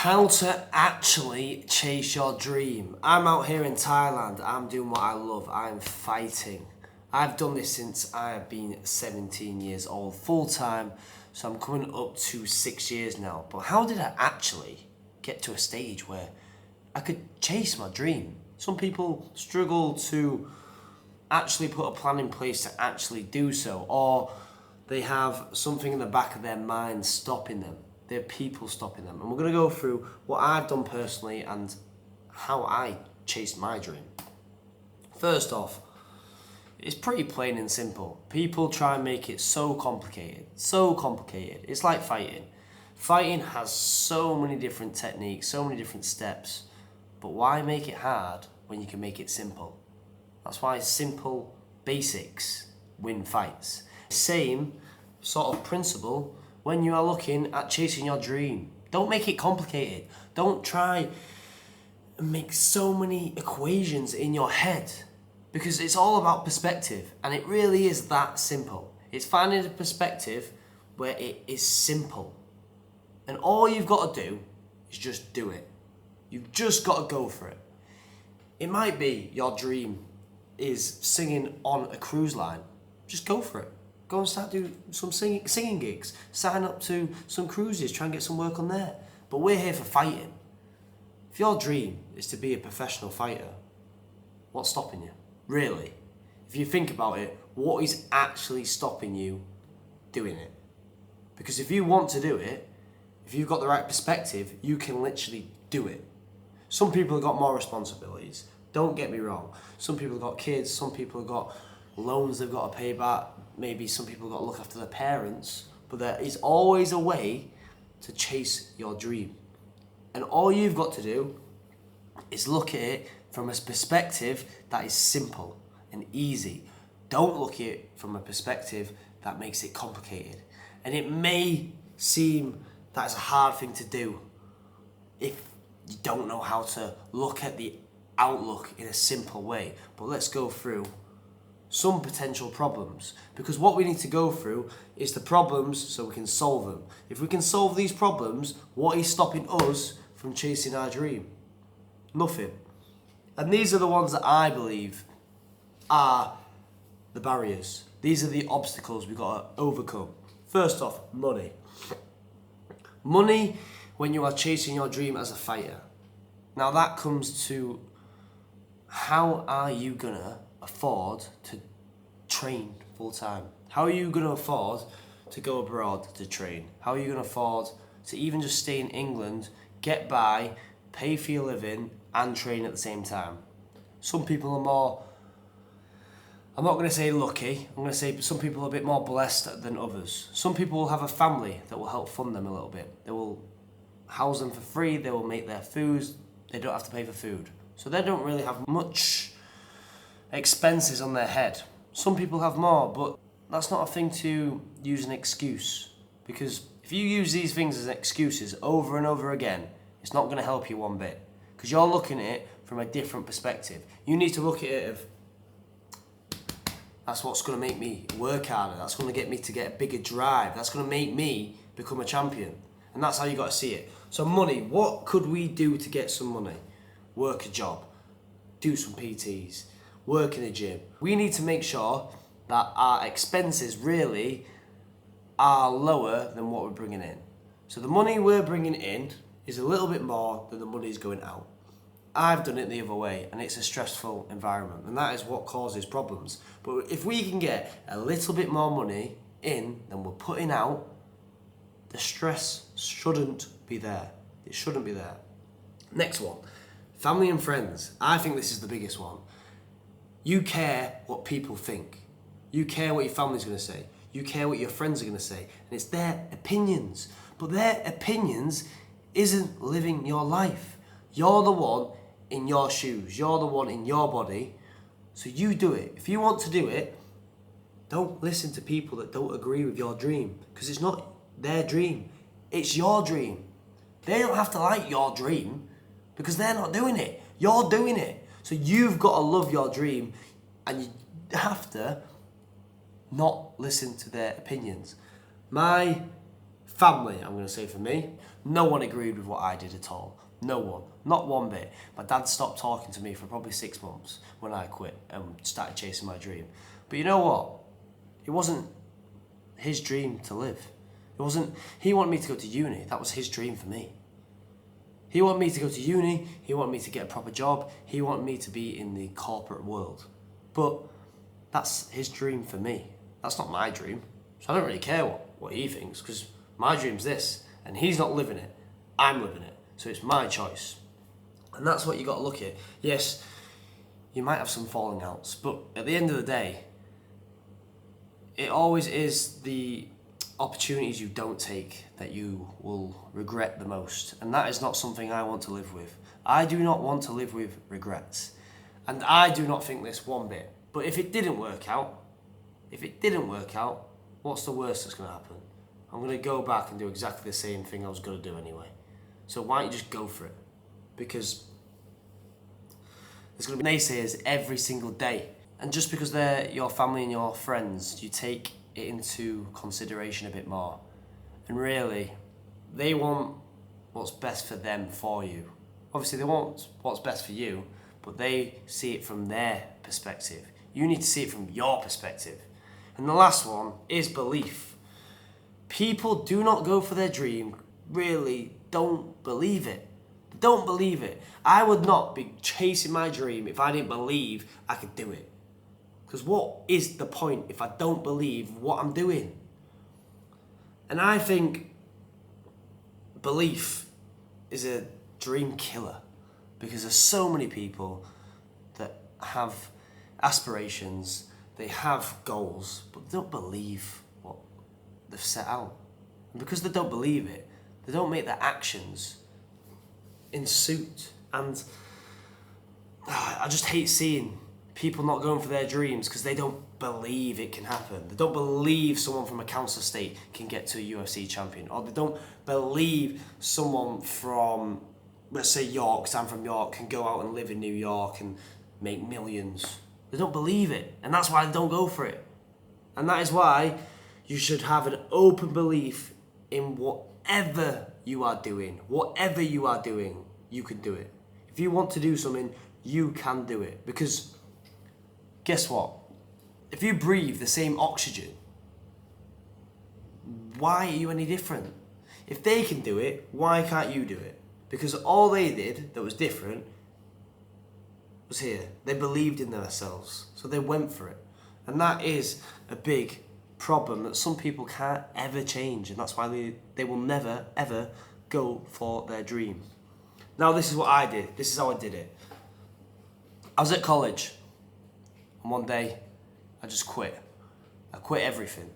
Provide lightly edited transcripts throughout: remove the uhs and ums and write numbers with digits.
How to actually chase your dream. I'm out here in Thailand. I'm doing what I love. I'm fighting. I've done this since I have been 17 years old, full time. So I'm coming up to 6 years now. But how did I actually get to a stage where I could chase my dream? Some people struggle to actually put a plan in place to actually do so, or they have something in the back of their mind stopping them. They have people stopping them. And we're going to go through what I've done personally and how I chased my dream. First off, it's pretty plain and simple. People try and make it so complicated. So complicated. It's like fighting. Fighting has so many different techniques, so many different steps. But why make it hard when you can make it simple? That's why simple basics win fights. Same sort of principle when you are looking at chasing your dream. Don't make it complicated. Don't try and make so many equations in your head, because it's all about perspective, and it really is that simple. It's finding a perspective where it is simple, and all you've got to do is just do it. You've just got to go for it. It might be your dream is singing on a cruise line. Just go for it. Go and start doing some singing gigs. Sign up to some cruises. Try and get some work on there. But we're here for fighting. If your dream is to be a professional fighter, what's stopping you? Really? If you think about it, what is actually stopping you doing it? Because if you want to do it, if you've got the right perspective, you can literally do it. Some people have got more responsibilities. Don't get me wrong. Some people have got kids. Some people have got loans they've got to pay back. Maybe some people have got to look after their parents. But there is always a way to chase your dream. And all you've got to do is look at it from a perspective that is simple and easy. Don't look at it from a perspective that makes it complicated. And it may seem that it's a hard thing to do if you don't know how to look at the outlook in a simple way. But let's go through some potential problems, because what we need to go through is the problems so we can solve them. If we can solve these problems, what is stopping us from chasing our dream? Nothing. And these are the ones that I believe are the barriers. These are the obstacles we've got to overcome. First off, money. Money when you are chasing your dream as a fighter. Now that comes to, how are you gonna afford to train full time? How are you gonna afford to go abroad to train? How are you gonna afford to even just stay in England, get by, pay for your living and train at the same time? Some people are more, I'm not going to say lucky, I'm going to say some people are a bit more blessed than others. Some people will have a family that will help fund them a little bit. They will house them for free, they will make their foods, they don't have to pay for food. So they don't really have much expenses on their head. Some people have more, but that's not a thing to use an excuse. Because if you use these things as excuses over and over again, it's not going to help you one bit. Because you're looking at it from a different perspective. You need to look at it of, that's what's going to make me work harder. That's going to get me to get a bigger drive. That's going to make me become a champion. And that's how you got to see it. So money, what could we do to get some money? Work a job, do some PTs, work in a gym. We need to make sure that our expenses really are lower than what we're bringing in. So the money we're bringing in is a little bit more than the money's going out. I've done it the other way, and it's a stressful environment, and that is what causes problems. But if we can get a little bit more money in than we're putting out, the stress shouldn't be there. It shouldn't be there. Next one, family and friends. I think this is the biggest one. You care what people think. You care what your family's going to say. You care what your friends are going to say. And it's their opinions. But their opinions isn't living your life. You're the one in your shoes. You're the one in your body. So you do it. If you want to do it, don't listen to people that don't agree with your dream, because it's not their dream. It's your dream. They don't have to like your dream because they're not doing it. You're doing it. So you've got to love your dream, and you have to not listen to their opinions. My Family, I'm going to say for me, no one agreed with what I did at all. No one. Not one bit. My dad stopped talking to me for probably 6 months when I quit and started chasing my dream. But you know what? It wasn't his dream to live. It wasn't. He wanted me to go to uni. That was his dream for me. He wanted me to go to uni. He wanted me to get a proper job. He wanted me to be in the corporate world. But that's his dream for me. That's not my dream. So I don't really care what he thinks, because my dream's this, and he's not living it. I'm living it. So it's my choice. And that's what you got to look at. Yes, you might have some falling outs, but at the end of the day, it always is the opportunities you don't take that you will regret the most. And that is not something I want to live with. I do not want to live with regrets. And I do not think this one bit. But if it didn't work out, what's the worst that's going to happen? I'm going to go back and do exactly the same thing I was going to do anyway. So why don't you just go for it? Because there's going to be naysayers every single day. And just because they're your family and your friends, you take it into consideration a bit more. And really, they want what's best for them for you. Obviously, they want what's best for you, but they see it from their perspective. You need to see it from your perspective. And the last one is belief. People do not go for their dream, really don't believe it. Don't believe it. I would not be chasing my dream if I didn't believe I could do it. Because what is the point if I don't believe what I'm doing? And I think belief is a dream killer, because there's so many people that have aspirations, they have goals, but they don't believe what they've set out. And because they don't believe it, they don't make their actions in suit. And I just hate seeing people not going for their dreams because they don't believe it can happen. They don't believe someone from a council estate can get to a UFC champion, or they don't believe someone from, let's say, York, because I'm from York, can go out and live in New York and make millions. They don't believe it, and that's why they don't go for it. And that is why you should have an open belief in whatever you are doing. Whatever you are doing, you can do it. If you want to do something, you can do it. Because guess what? If you breathe the same oxygen, why are you any different? If they can do it, why can't you do it? Because all they did that was different was here. They believed in themselves, so they went for it. And that is a big problem that some people can't ever change, and that's why they will never, ever go for their dream. Now, this is what I did. This is how I did it. I was at college, and one day, I just quit. I quit everything.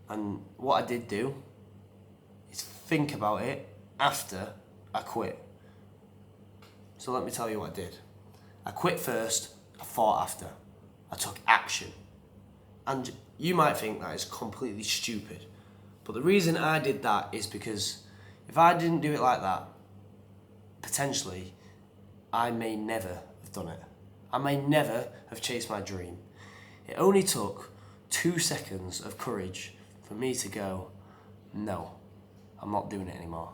And what I did do is think about it after I quit. So let me tell you what I did. I quit first, I thought after. I took action. And you might think that is completely stupid. But the reason I did that is because if I didn't do it like that, potentially, I may never have done it. I may never have chased my dream. It only took 2 seconds of courage for me to go, no, I'm not doing it anymore.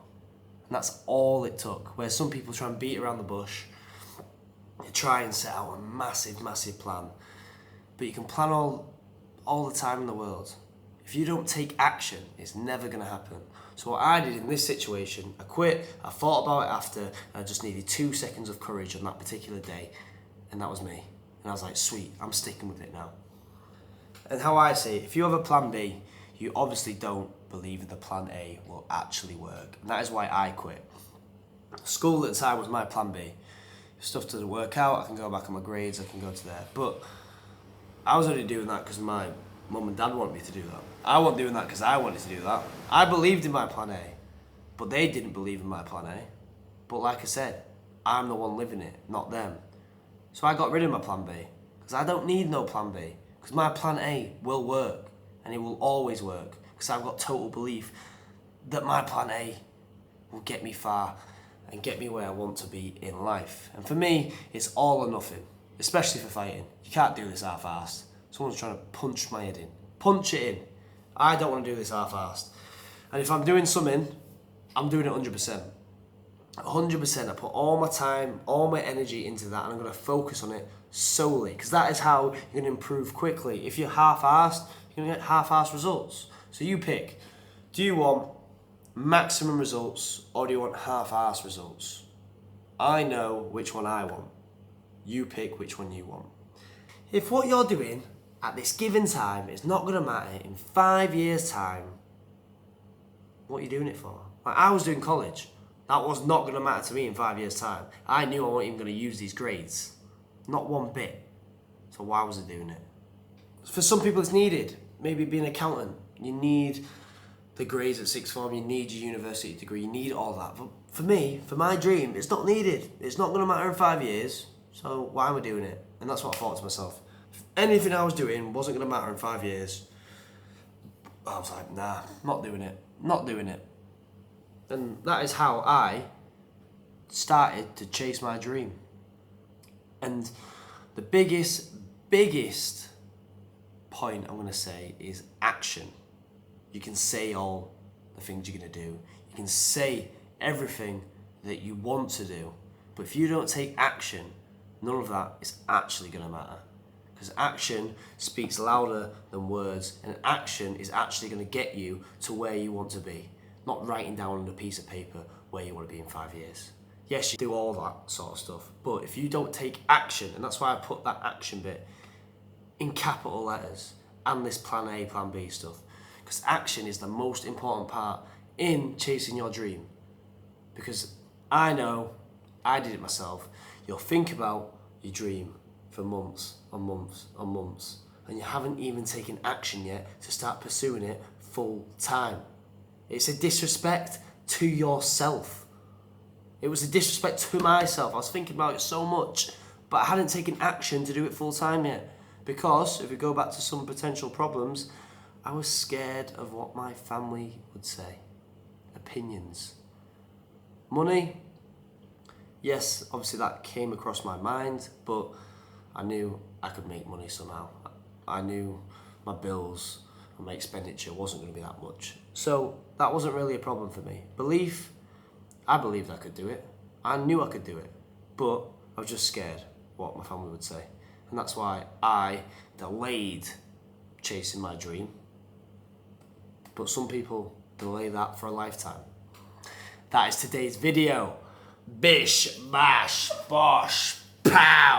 And that's all it took. Where some people try and beat around the bush, they try and set out a massive, massive plan. But you can plan all the time in the world. If you don't take action, it's never going to happen. So what I did in this situation, I quit, I thought about it after, and I just needed 2 seconds of courage on that particular day. And that was me. And I was like, sweet, I'm sticking with it now. And how I see it, if you have a plan B, you obviously don't believe that the plan A will actually work. And that is why I quit. School at the time was my plan B. If stuff doesn't work out, I can go back on my grades, I can go to there. But I was only doing that because my mum and dad wanted me to do that. I wasn't doing that because I wanted to do that. I believed in my plan A, but they didn't believe in my plan A. But like I said, I'm the one living it, not them. So I got rid of my plan B, because I don't need no plan B, because my plan A will work, and it will always work, because I've got total belief that my plan A will get me far and get me where I want to be in life. And for me, it's all or nothing, especially for fighting. You can't do this half-assed. Someone's trying to punch my head in. Punch it in. I don't want to do this half-assed. And if I'm doing something, I'm doing it 100%. 100%. I put all my time, all my energy into that, and I'm going to focus on it solely, because that is how you're going to improve quickly. If you're half-assed, you're going to get half-assed results. So you pick. Do you want maximum results, or do you want half-assed results? I know which one I want. You pick which one you want. If what you're doing at this given time is not going to matter in 5 years' time, what are you doing it for? Like, I was doing college. That was not going to matter to me in 5 years' time. I knew I wasn't even going to use these grades. Not one bit. So why was I doing it? For some people it's needed. Maybe being an accountant. You need the grades at sixth form, you need your university degree, you need all that. But for me, for my dream, it's not needed. It's not going to matter in 5 years. So why am I doing it? And that's what I thought to myself. If anything I was doing wasn't going to matter in 5 years, I was like, nah, not doing it. Not doing it. And that is how I started to chase my dream. And the biggest point I'm going to say is action. You can say all the things you're going to do. You can say everything that you want to do. But if you don't take action, none of that is actually going to matter. Because action speaks louder than words, and action is actually going to get you to where you want to be. Not writing down on a piece of paper where you want to be in 5 years. Yes, you do all that sort of stuff, but if you don't take action, and that's why I put that action bit in capital letters, and this plan A, plan B stuff, because action is the most important part in chasing your dream. Because I know, I did it myself, you'll think about your dream for months and months and months, and you haven't even taken action yet to start pursuing it full time. It's a disrespect to yourself. It was a disrespect to myself. I was thinking about it so much, but I hadn't taken action to do it full time yet. Because, if we go back to some potential problems, I was scared of what my family would say. Opinions. Money. Yes, obviously that came across my mind, but I knew I could make money somehow. I knew my bills and my expenditure wasn't going to be that much. So that wasn't really a problem for me. Belief, I believed I could do it. I knew I could do it, but I was just scared what my family would say. And that's why I delayed chasing my dream. But some people delay that for a lifetime. That is today's video. Bish, bash, bosh, pow.